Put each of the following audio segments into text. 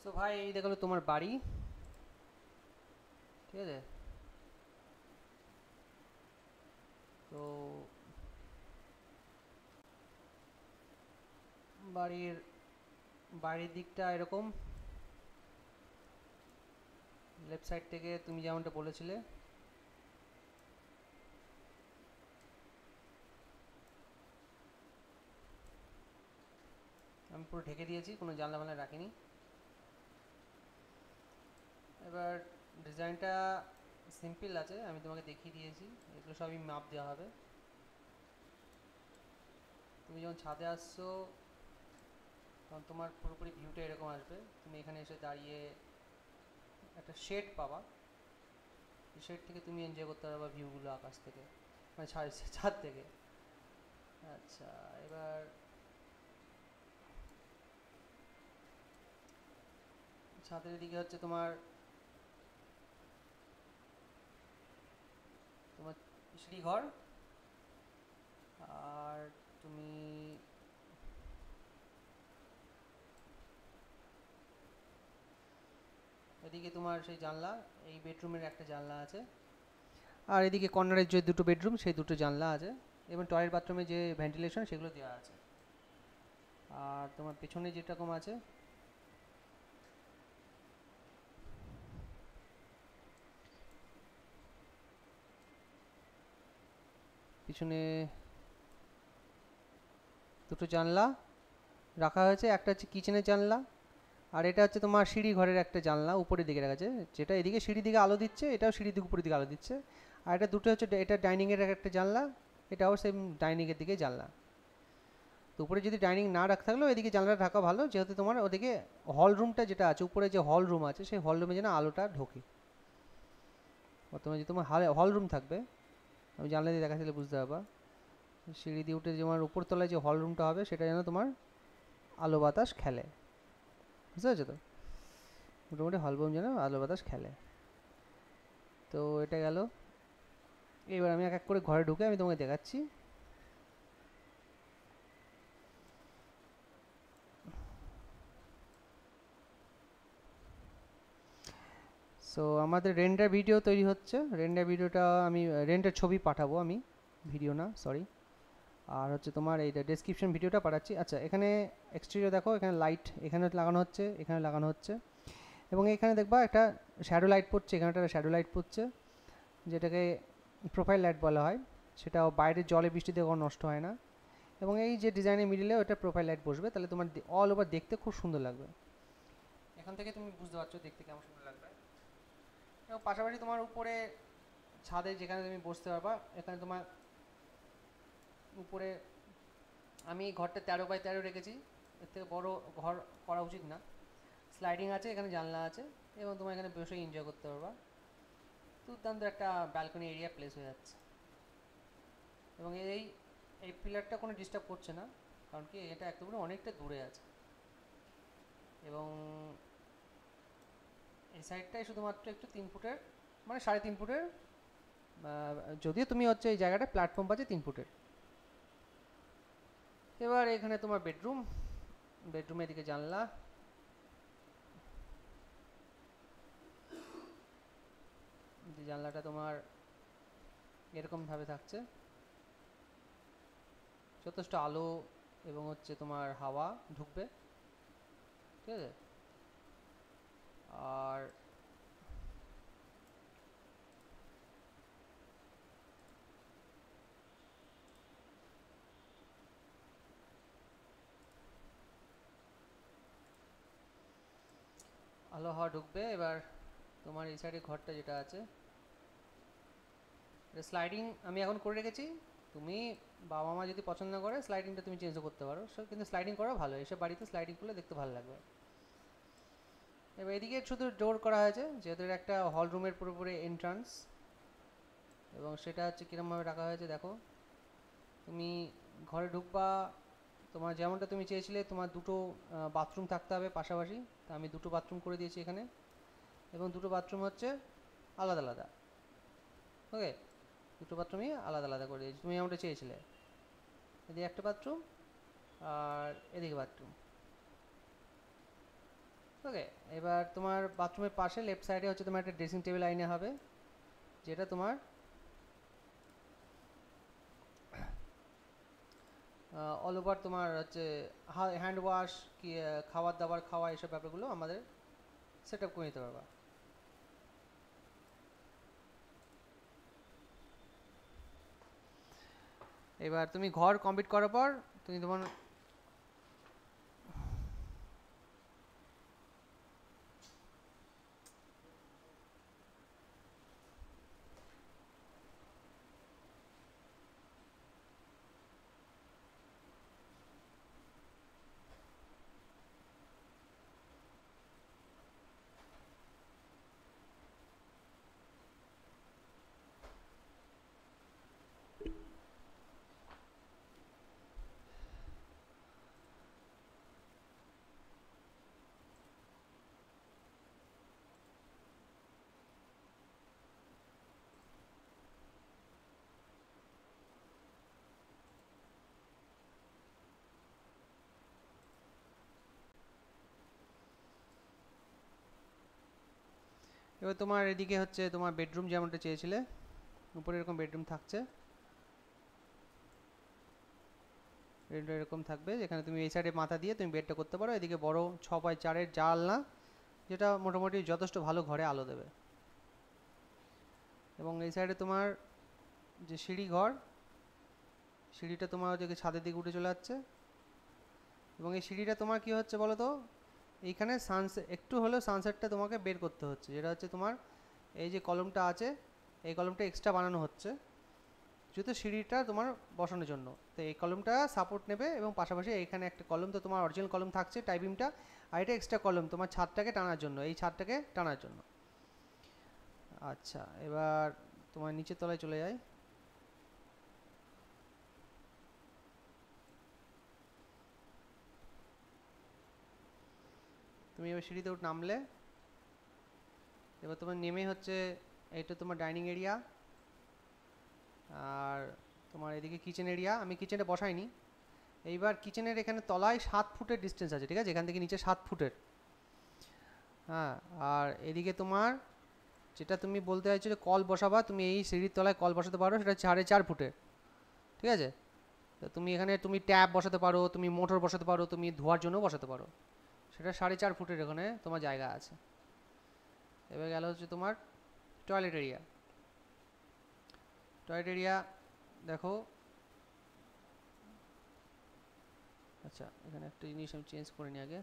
তো ভাই এই দেখো তোমার বাড়ি, ঠিক আছে? তো বাড়ির বাড়ির দিকটা এরকম, লেফট সাইড থেকে তুমি যেমনটা বলেছিলে। আমি পুরো ঢেকে দিয়েছি, কোনো জানলা ফানলা রাখিনি। এবার ডিজাইনটা সিম্পল আছে, আমি তোমাকে দেখিয়ে দিয়েছি। এগুলো সবই মাপ দেওয়া হবে। তুমি যখন ছাদে আসছো তখন তোমার পুরোপুরি ভিউটা এরকম আসবে। তুমি এখানে এসে দাঁড়িয়ে একটা শেড পাবা, এই শেড থেকে তুমি এনজয় করতে পারবা ভিউগুলো আকাশ থেকে, মানে ছাদ থেকে। আচ্ছা, এবার ছাদের দিকে হচ্ছে তোমার তোমার সিঁড়িঘর। আর তুমি এদিকে তোমার সেই জানলা, এই বেডরুমের একটা জানলা আছে। আর এদিকে কর্নারের যে দুটো বেডরুম সেই দুটো জানলা আছে, এবং টয়লেট বাথরুমে যে ভেন্টিলেশন সেগুলো দেওয়া আছে। আর তোমার পেছনে যেরকম আছে, পিছনে দুটো জানলা রাখা হয়েছে। একটা হচ্ছে কিচেনের জানলা, আর এটা হচ্ছে তোমার সিঁড়ি ঘরের একটা জানলা উপরের দিকে রাখা আছে, যেটা এদিকে সিঁড়ি দিকে আলো দিচ্ছে, এটাও সিঁড়ি দিকে উপরের দিকে আলো দিচ্ছে। আর এটা দুটো হচ্ছে, এটা ডাইনিংয়ের একটা জানলা, এটাও সেম ডাইনিংয়ের দিকে জানলা। তো উপরে যদি ডাইনিং না রাখা থাকলেও এদিকে জানলাটা ঢাকা ভালো, যেহেতু তোমার ওদিকে হল রুমটা যেটা আছে, উপরে যে হল রুম আছে সেই হল রুমে যেন আলোটা ঢোকে। তোমার যে তোমার হল রুম থাকবে, আমি জানলা দিয়ে দেখাচ্ছিলে বুঝতে পারবা। সিঁড়ি দিয়ে উঠে তোমার উপরতলায় যে হল রুমটা হবে সেটা যেন তোমার আলো বাতাস খেলে, বুঝতে পারছো তো? মোটামুটি হল রুম যেন আলো বাতাস খেলে। তো এটা গেল। এবার আমি এক এক করে ঘরে ঢুকে আমি তোমাকে দেখাচ্ছি। সো আমাদের রেন্ডার ভিডিও তৈরি হচ্ছে, রেন্ডার ভিডিওটা আমি রেন্ডার ছবি পাঠাবো আমি, ভিডিও না, সরি। আর হচ্ছে তোমার এই ডেসক্রিপশন ভিডিওটা পাঠাচ্ছি। আচ্ছা, এখানে এক্সটেরিয়র দেখো, এখানে লাইট এখানে লাগানো হচ্ছে, এখানে লাগানো হচ্ছে, এবং এখানে দেখবা একটা শ্যাডো লাইট পড়ছে, এখানে একটা শ্যাডো লাইট পড়ছে, যেটাকে প্রোফাইল লাইট বলা হয়। সেটা বাইরের জলে বৃষ্টিতে কোনো নষ্ট হয় না। এবং এই যে ডিজাইনের মিডিলে ওটা প্রোফাইল লাইট বসবে, তাহলে তোমার অল ওভার দেখতে খুব সুন্দর লাগবে। এখান থেকে তুমি বুঝতে পারছো দেখতে কেমন সুন্দর লাগবে। এবং পাশাপাশি তোমার উপরে ছাদে যেখানে তুমি বসতে পারবা, এখানে তোমার উপরে আমি ঘরটা 13 বাই 13 রেখেছি, এর থেকে বড় ঘর করা উচিত না। স্লাইডিং আছে, এখানে জানলা আছে, এবং তোমার এখানে বসে এনজয় করতে পারবা। দুর্দান্ত একটা ব্যালকনি এরিয়া প্লেস হয়ে যাচ্ছে। এবং এই এই পিলারটা কোনো ডিস্টার্ব করছে না, কারণ কি এটা একেবারে অনেকটা দূরে আছে। এবং এই সাইডটাই শুধুমাত্র একটু 3 ফুটের, মানে 3.5 ফুটের, যদিও তুমি হচ্ছে এই জায়গাটা প্ল্যাটফর্ম পাচ্ছে 3 ফুটের। এবার এখানে তোমার বেডরুম, বেডরুমের দিকে জানলা, যে জানলাটা তোমার এরকম ভাবে থাকছে, যথেষ্ট আলো এবং হচ্ছে তোমার হাওয়া ঢুকবে, ঠিক আছে? আর আলো হাওয়া ঢুকবে। এবার তোমার এই সাইডে ঘরটা যেটা আছে, স্লাইডিং আমি এখন করে রেখেছি। তুমি বাবা মা যদি পছন্দ করে স্লাইডিংটা তুমি চেঞ্জও করতে পারো, কিন্তু স্লাইডিং করা ভালো, এসব বাড়িতে স্লাইডিং করলে দেখতে ভালো লাগবে। এবার এদিকে শুধু ডোর করা হয়েছে, যেহেতু এটা একটা হল রুমের পুরোপুরি এন্ট্রান্স। এবং সেটা হচ্ছে কীরমভাবে রাখা হয়েছে দেখো, তুমি ঘরে ঢুকবা, তোমার যেমনটা তুমি চেয়েছিলে তোমার দুটো বাথরুম থাকতে হবে পাশাপাশি, তা আমি দুটো বাথরুম করে দিয়েছি এখানে। এবং দুটো বাথরুম হচ্ছে আলাদা আলাদা, ওকে? দুটো বাথরুমই আলাদা আলাদা করে দিয়েছি, তুমি যেমনটা চেয়েছিলে। এদিকে একটা বাথরুম, আর এদিকে বাথরুম, ওকে, এবার তোমার বাথরুমের পাশে লেফট সাইডে হচ্ছে তোমার একটা ড্রেসিং টেবিল আইনে হবে, যেটা তোমার অল ওভার তোমার হচ্ছে হ্যান্ড ওয়াশ কি খাবার দাবার খাওয়া এইসব ব্যাপারগুলো আমাদের সেট আপ করে নিতে পারবা। এবার তুমি ঘর কমপ্লিট করার পর তুমি তোমার এবার তোমার এদিকে হচ্ছে তোমার বেডরুম যেমনটা চেয়েছিলে, উপরে এরকম বেডরুম থাকছে, বেডরুমটা এরকম থাকবে যেখানে তুমি এই সাইডে মাথা দিয়ে তুমি বেডটা করতে পারো। এদিকে বড় 6x4 জানলা, যেটা মোটামুটি যথেষ্ট ভালো ঘরে আলো দেবে। এবং এই সাইডে তোমার যে সিঁড়ি ঘর, সিঁড়িটা তোমার ওদিকে ছাদের দিকে উঠে চলে যাচ্ছে। এবং এই সিঁড়িটা তোমার কি হচ্ছে বলো তো, এইখানে সানসেট একটু হলেও সানসেটটা তোমাকে বের করতে হচ্ছে, যেটা হচ্ছে তোমার এই যে কলমটা আছে, এই কলমটা এক্সট্রা বানানো হচ্ছে যেহেতু সিঁড়িটা তোমার বসানোর জন্য। তো এই কলমটা সাপোর্ট নেবে এবং পাশাপাশি এইখানে একটা কলম, তো তোমার অরিজিনাল কলম থাকছে টাই বিমটা, আর এটা এক্সট্রা কলম তোমার ছাদটাকে টানার জন্য, এই ছাদটাকে টানার জন্য। আচ্ছা, এবার তোমার নিচের তলায় চলে যায়। তুমি এবার সিঁড়িতে নামলে, এবার তোমার নেমে হচ্ছে এইটা তোমার ডাইনিং এরিয়া, আর তোমার এদিকে কিচেন এরিয়া। আমি কিচেনে বসাইনি। এইবার কিচেনের এখানে তলায় 7 ফুটের ডিস্টেন্স আছে, ঠিক আছে, এখান থেকে নিচে 7 ফুটের। হ্যাঁ, আর এদিকে তোমার যেটা তুমি বলতে চাইছো যে কল বসাবা, তুমি এই সিঁড়ির তলায় কল বসাতে পারো, সেটা 4.5 ফুটের, ঠিক আছে। তো তুমি এখানে তুমি ট্যাপ বসাতে পারো, তুমি মোটর বসাতে পারো, তুমি ধোয়ার জন্য বসাতে পারো, সেটা 4.5 ফুটের এখানে তোমার জায়গা আছে। এবার গেল হচ্ছে তোমার টয়লেট এরিয়া। টয়লেট এরিয়া দেখো, আচ্ছা এখানে একটা জিনিস আমি চেঞ্জ করে নিই আগে।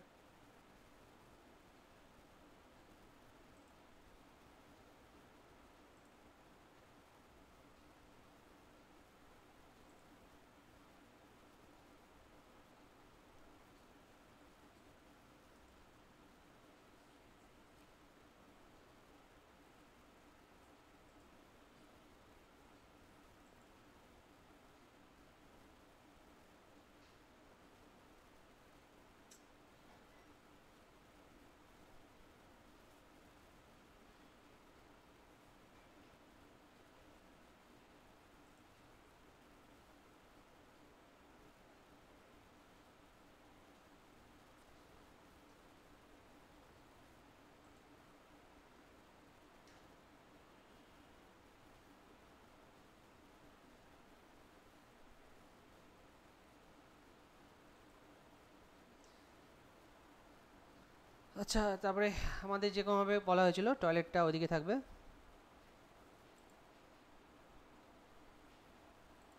আচ্ছা, তারপরে আমাদের যেরকমভাবে বলা হয়েছিল টয়লেটটা ওইদিকে থাকবে,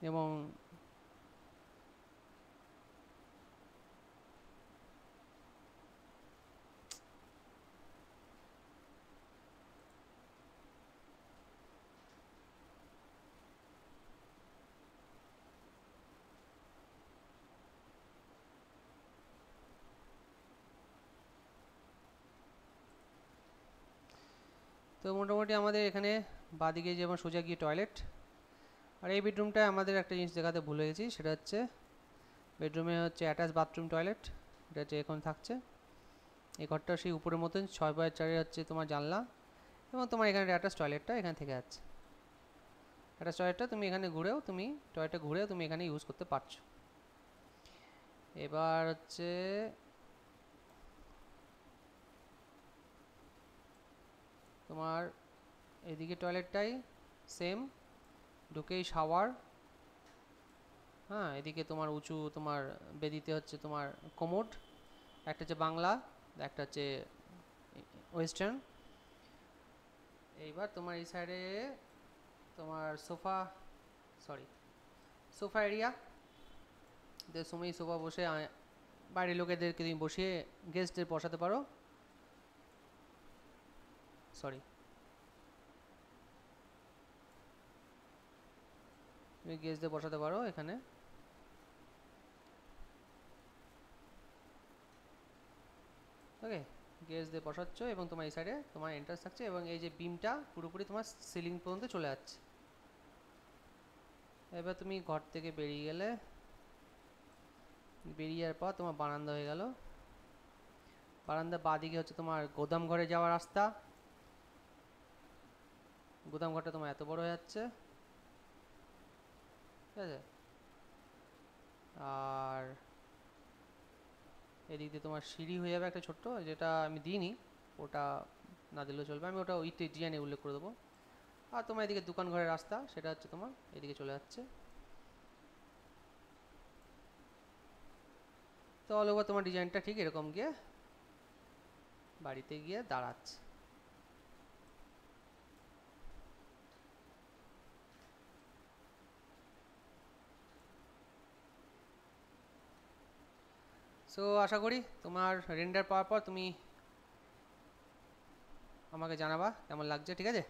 এবং তো মোটামুটি আমাদের এখানে বাদিকে যেমন সোজা গিয়ে টয়লেট। আর এই বেডরুমটায় আমাদের একটা জিনিস দেখাতে ভুলে গেছি, সেটা হচ্ছে বেডরুমে হচ্ছে অ্যাটাচ বাথরুম টয়লেট, এটা হচ্ছে এখন থাকছে। এই ঘরটা সেই উপরের মতন 6x4 হচ্ছে তোমার জানলা, এবং তোমার এখানে অ্যাটাচ টয়লেটটা এখান থেকে আছে। অ্যাটাচ টয়লেটটা তুমি এখানে ঘুরেও তুমি টয়লেটটা ঘুরেও তুমি এখানে ইউজ করতে পারছো। এবার হচ্ছে তোমার এদিকে টয়লেটটাই সেম, ঢুকেই শাওয়ার। হ্যাঁ, এদিকে তোমার উঁচু তোমার বেদিতে হচ্ছে তোমার কোমোড, একটা হচ্ছে বাংলা, একটা হচ্ছে ওয়েস্টার্ন। এইবার তোমার এই সাইডে তোমার সোফা, সরি সোফা এরিয়া, সময় সোফা বসে বাইরের লোকেদেরকে তুমি বসিয়ে গেস্টদের বসাতে পারো, সরি তুমি গেস্টদের বসাতে পারো এখানে। ওকে, গেস্টদের বসাচ্ছ এবং তোমার এই সাইডে তোমার এন্ট্রান্স থাকছে এবং এই যে বিমটা পুরোপুরি তোমার সিলিং পর্যন্ত চলে যাচ্ছে। এবার তুমি ঘর থেকে বেরিয়ে গেলে, বেরিয়ে যাওয়ার পর তোমার বারান্দা হয়ে গেল। বারান্দা বাঁদিকে হচ্ছে তোমার গোদাম ঘরে যাওয়ার রাস্তা। গোদাম ঘরটা তোমার এত বড় হয়ে যাচ্ছে, ঠিক আছে। আর এদিক দিয়ে তোমার সিঁড়ি হয়ে যাবে একটা ছোট্ট, যেটা আমি দিইনি, ওটা না দিলেও চলবে, আমি ওটা উইথ ডিজাইনে উল্লেখ করে দেবো। আর তোমার এদিকে দোকান ঘরের রাস্তা, সেটা হচ্ছে তোমার এদিকে চলে যাচ্ছে। তো অল ওভার তোমার ডিজাইনটা ঠিক এরকম গিয়ে বাড়িতে গিয়ে দাঁড়াচ্ছে। সো আশা করি তোমার রেন্ডার পাওয়ার পর তুমি আমাকে জানাবা কেমন লাগছে, ঠিক আছে।